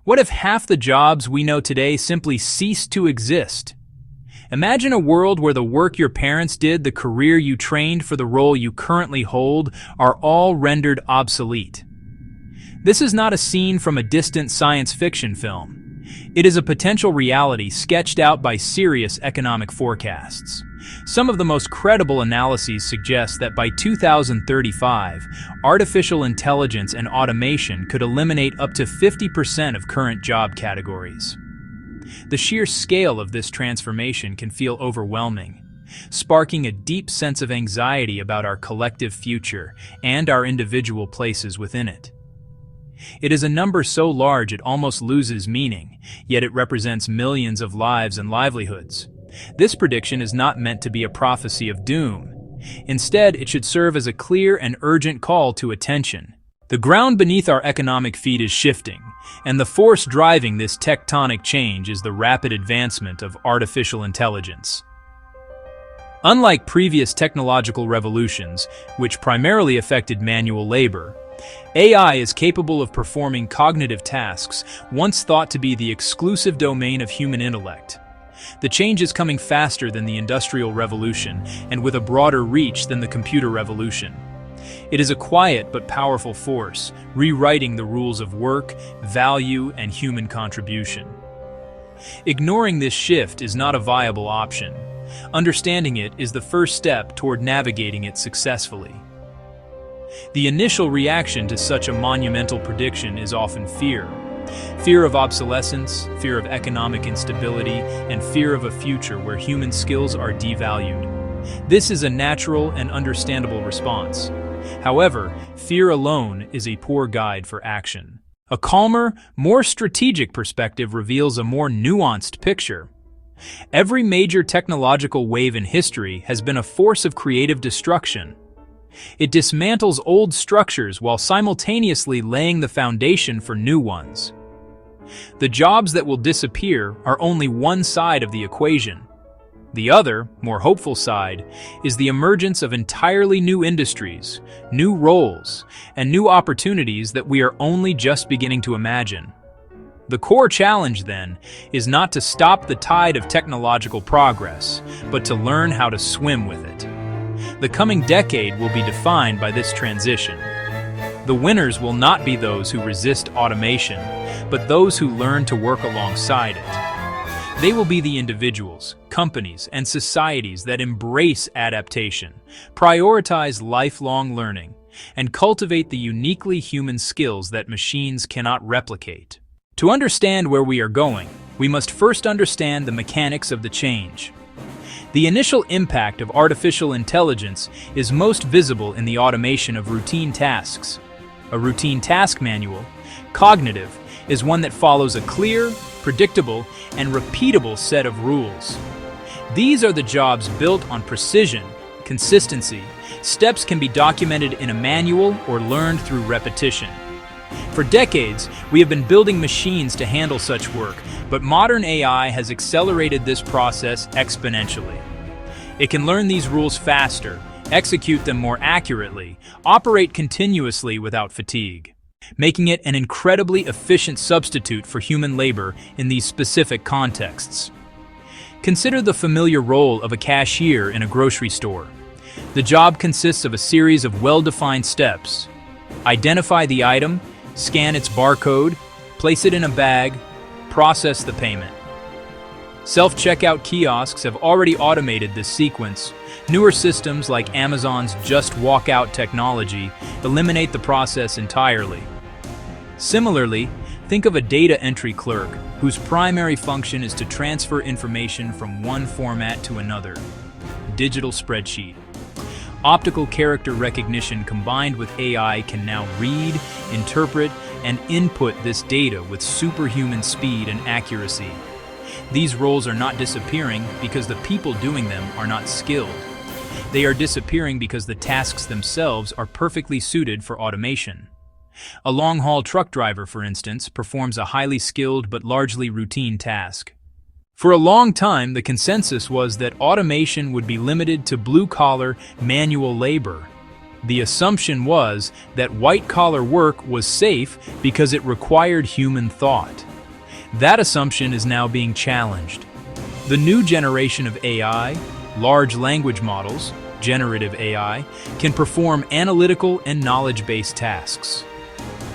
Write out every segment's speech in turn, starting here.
What if half the jobs we know today simply ceased to exist? Imagine a world where the work your parents did, the career you trained for the role you currently hold, are all rendered obsolete. This is not a scene from a distant science fiction film. It is a potential reality sketched out by serious economic forecasts. Some of the most credible analyses suggest that by 2035, artificial intelligence and automation could eliminate up to 50% of current job categories. The sheer scale of this transformation can feel overwhelming, sparking a deep sense of anxiety about our collective future and our individual places within it. It is a number so large it almost loses meaning, yet it represents millions of lives and livelihoods. This prediction is not meant to be a prophecy of doom. Instead, it should serve as a clear and urgent call to attention. The ground beneath our economic feet is shifting, and the force driving this tectonic change is the rapid advancement of artificial intelligence. Unlike previous technological revolutions, which primarily affected manual labor, AI is capable of performing cognitive tasks once thought to be the exclusive domain of human intellect. The change is coming faster than the Industrial Revolution and with a broader reach than the Computer Revolution. It is a quiet but powerful force, rewriting the rules of work, value, and human contribution. Ignoring this shift is not a viable option. Understanding it is the first step toward navigating it successfully. The initial reaction to such a monumental prediction is often fear. Fear of obsolescence, fear of economic instability, and fear of a future where human skills are devalued. This is a natural and understandable response. However, fear alone is a poor guide for action. A calmer, more strategic perspective reveals a more nuanced picture. Every major technological wave in history has been a force of creative destruction. It dismantles old structures while simultaneously laying the foundation for new ones. The jobs that will disappear are only one side of the equation. The other, more hopeful side, is the emergence of entirely new industries, new roles, and new opportunities that we are only just beginning to imagine. The core challenge, then, is not to stop the tide of technological progress, but to learn how to swim with it. The coming decade will be defined by this transition. The winners will not be those who resist automation, but those who learn to work alongside it. They will be the individuals, companies, and societies that embrace adaptation, prioritize lifelong learning, and cultivate the uniquely human skills that machines cannot replicate. To understand where we are going, we must first understand the mechanics of the change. The initial impact of artificial intelligence is most visible in the automation of routine tasks. A routine task manual, cognitive, is one that follows a clear, predictable, and repeatable set of rules. These are the jobs built on precision, consistency. Steps can be documented in a manual or learned through repetition. For decades, we have been building machines to handle such work, but modern AI has accelerated this process exponentially. It can learn these rules faster, execute them more accurately, operate continuously without fatigue, making it an incredibly efficient substitute for human labor in these specific contexts. Consider the familiar role of a cashier in a grocery store. The job consists of a series of well-defined steps. Identify the item, scan its barcode, place it in a bag, process the payment. Self-checkout kiosks have already automated this sequence. Newer systems like Amazon's Just Walk Out technology eliminate the process entirely. Similarly, think of a data entry clerk whose primary function is to transfer information from one format to another. Digital spreadsheet. Optical character recognition combined with AI can now read, interpret, and input this data with superhuman speed and accuracy. These roles are not disappearing because the people doing them are not skilled. They are disappearing because the tasks themselves are perfectly suited for automation. A long-haul truck driver, for instance, performs a highly skilled but largely routine task. For a long time, the consensus was that automation would be limited to blue-collar, manual labor. The assumption was that white-collar work was safe because it required human thought. That assumption is now being challenged. The new generation of AI, large language models, generative AI, can perform analytical and knowledge-based tasks.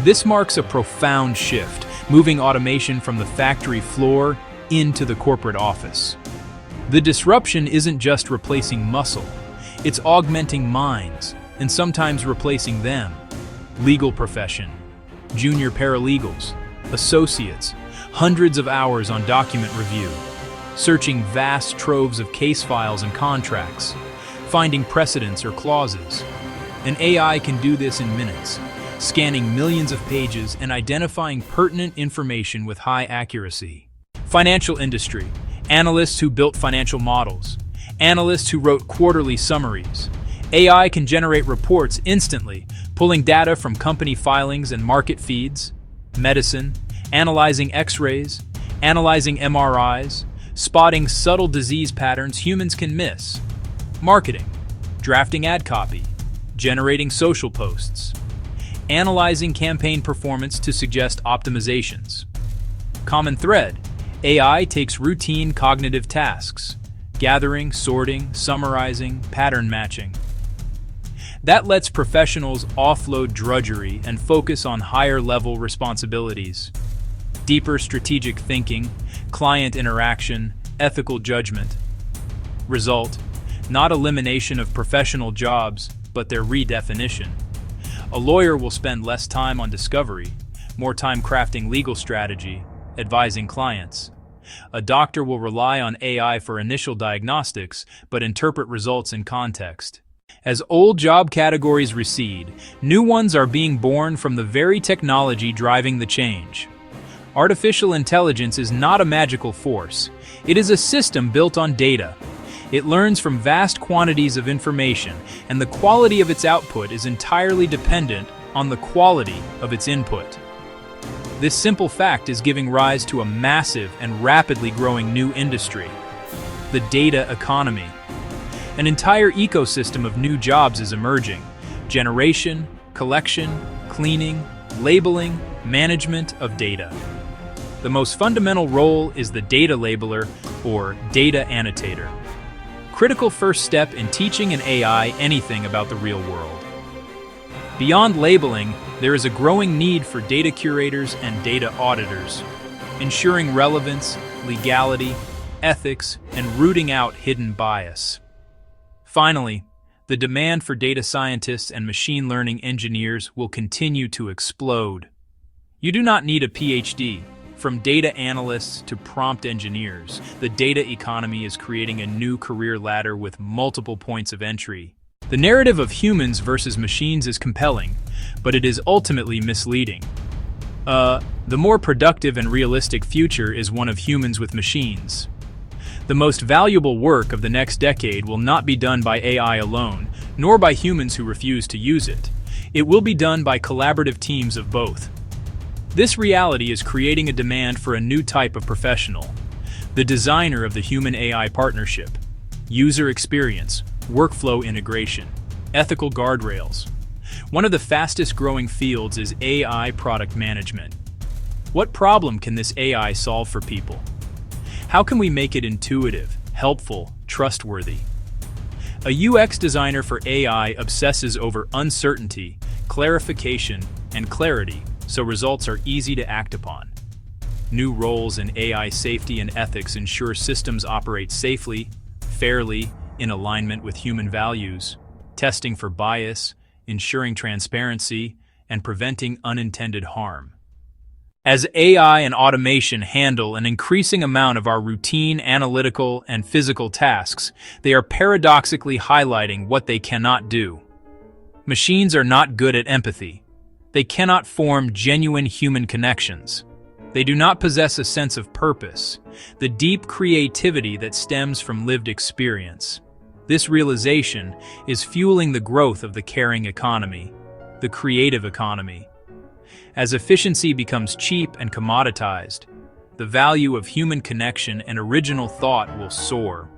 This marks a profound shift, moving automation from the factory floor into the corporate office. The disruption isn't just replacing muscle, it's augmenting minds, and sometimes replacing them. Legal profession, junior paralegals, associates, hundreds of hours on document review, searching vast troves of case files and contracts, finding precedents or clauses. An AI can do this in minutes, scanning millions of pages and identifying pertinent information with high accuracy. Financial industry, analysts who built financial models, analysts who wrote quarterly summaries. AI can generate reports instantly, pulling data from company filings and market feeds. Medicine, analyzing X-rays, analyzing MRIs, spotting subtle disease patterns humans can miss. Marketing, drafting ad copy, generating social posts, analyzing campaign performance to suggest optimizations. Common thread, AI takes routine cognitive tasks, gathering, sorting, summarizing, pattern matching. That lets professionals offload drudgery and focus on higher-level responsibilities. Deeper strategic thinking, client interaction, ethical judgment. Result, not elimination of professional jobs, but their redefinition. A lawyer will spend less time on discovery, more time crafting legal strategy, advising clients. A doctor will rely on AI for initial diagnostics, but interpret results in context. As old job categories recede, new ones are being born from the very technology driving the change. Artificial intelligence is not a magical force. It is a system built on data. It learns from vast quantities of information, and the quality of its output is entirely dependent on the quality of its input. This simple fact is giving rise to a massive and rapidly growing new industry, the data economy. An entire ecosystem of new jobs is emerging: generation, collection, cleaning, labeling, management of data. The most fundamental role is the data labeler or data annotator. Critical first step in teaching an AI anything about the real world. Beyond labeling, there is a growing need for data curators and data auditors, ensuring relevance, legality, ethics, and rooting out hidden bias. Finally, the demand for data scientists and machine learning engineers will continue to explode. You do not need a PhD. From data analysts to prompt engineers, the data economy is creating a new career ladder with multiple points of entry. The narrative of humans versus machines is compelling, but it is ultimately misleading. The more productive and realistic future is one of humans with machines. The most valuable work of the next decade will not be done by AI alone, nor by humans who refuse to use it. It will be done by collaborative teams of both. This reality is creating a demand for a new type of professional, the designer of the human-AI partnership, user experience, workflow integration, ethical guardrails. One of the fastest growing fields is AI product management. What problem can this AI solve for people? How can we make it intuitive, helpful, trustworthy? A UX designer for AI obsesses over uncertainty, clarification, and clarity, so results are easy to act upon. New roles in AI safety and ethics ensure systems operate safely, fairly, in alignment with human values, testing for bias, ensuring transparency, and preventing unintended harm. As AI and automation handle an increasing amount of our routine analytical and physical tasks, they are paradoxically highlighting what they cannot do. Machines are not good at empathy. They cannot form genuine human connections. They do not possess a sense of purpose, the deep creativity that stems from lived experience. This realization is fueling the growth of the caring economy, the creative economy. As efficiency becomes cheap and commoditized, the value of human connection and original thought will soar.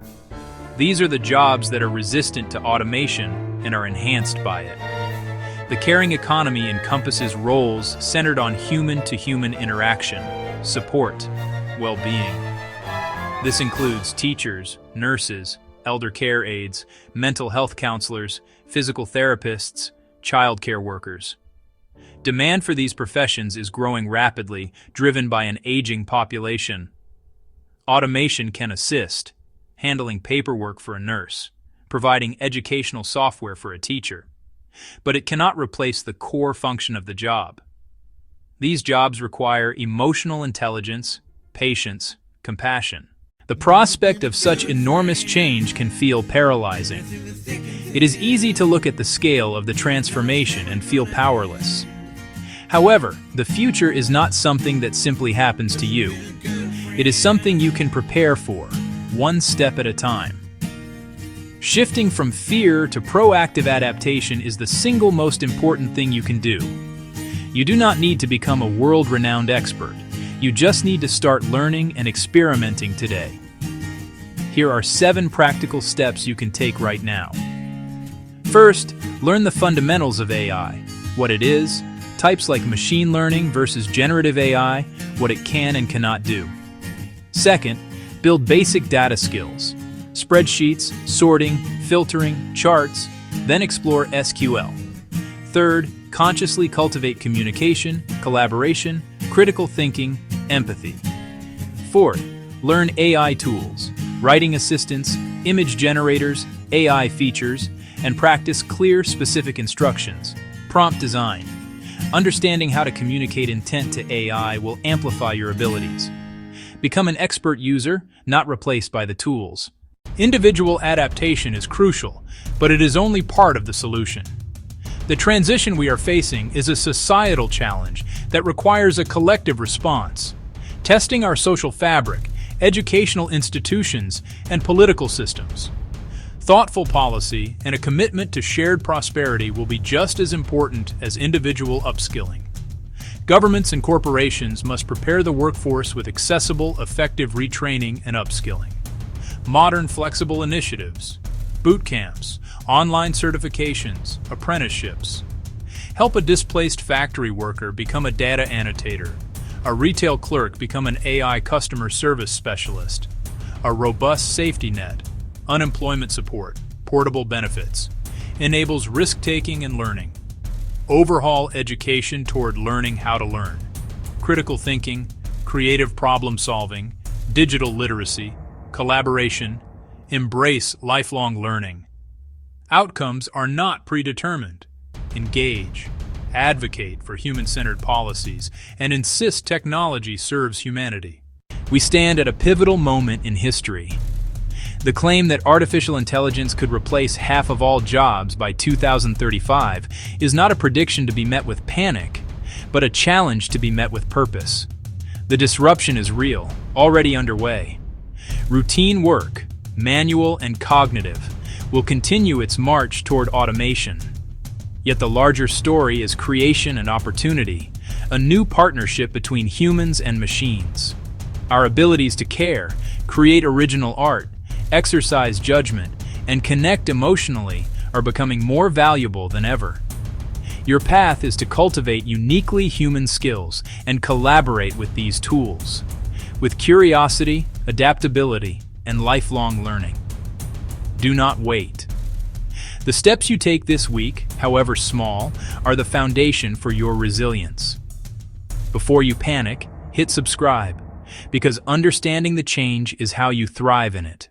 These are the jobs that are resistant to automation and are enhanced by it. The caring economy encompasses roles centered on human-to-human interaction, support, well-being. This includes teachers, nurses, elder care aides, mental health counselors, physical therapists, child care workers. Demand for these professions is growing rapidly, driven by an aging population. Automation can assist, handling paperwork for a nurse, providing educational software for a teacher, but it cannot replace the core function of the job. These jobs require emotional intelligence, patience, compassion. The prospect of such enormous change can feel paralyzing. It is easy to look at the scale of the transformation and feel powerless. However, the future is not something that simply happens to you. It is something you can prepare for, one step at a time. Shifting from fear to proactive adaptation is the single most important thing you can do. You do not need to become a world-renowned expert. You just need to start learning and experimenting today. Here are 7 practical steps you can take right now. First, learn the fundamentals of AI, what it is, types like machine learning versus generative AI, what it can and cannot do. Second, build basic data skills, spreadsheets, sorting, filtering, charts, then explore SQL. Third, consciously cultivate communication, collaboration, critical thinking, empathy. Fourth, learn AI tools, writing assistants, image generators, AI features, and practice clear, specific instructions, prompt design. Understanding how to communicate intent to AI will amplify your abilities. Become an expert user, not replaced by the tools. Individual adaptation is crucial, but it is only part of the solution. The transition we are facing is a societal challenge that requires a collective response. Testing our social fabric, educational institutions, and political systems. Thoughtful policy and a commitment to shared prosperity will be just as important as individual upskilling. Governments and corporations must prepare the workforce with accessible, effective retraining and upskilling. Modern, flexible initiatives, boot camps, online certifications, apprenticeships. Help a displaced factory worker become a data annotator, a retail clerk become an AI customer service specialist, a robust safety net, unemployment support, portable benefits, enables risk-taking and learning. Overhaul education toward learning how to learn. Critical thinking, creative problem-solving, digital literacy, collaboration, embrace lifelong learning. Outcomes are not predetermined. Engage, advocate for human-centered policies, and insist technology serves humanity. We stand at a pivotal moment in history. The claim that artificial intelligence could replace half of all jobs by 2035 is not a prediction to be met with panic, but a challenge to be met with purpose. The disruption is real, already underway. Routine work, manual and cognitive, will continue its march toward automation. Yet the larger story is creation and opportunity, a new partnership between humans and machines. Our abilities to care, create original art, exercise judgment, and connect emotionally are becoming more valuable than ever. Your path is to cultivate uniquely human skills and collaborate with these tools, with curiosity, adaptability, and lifelong learning. Do not wait. The steps you take this week, however small, are the foundation for your resilience. Before you panic, hit subscribe, because understanding the change is how you thrive in it.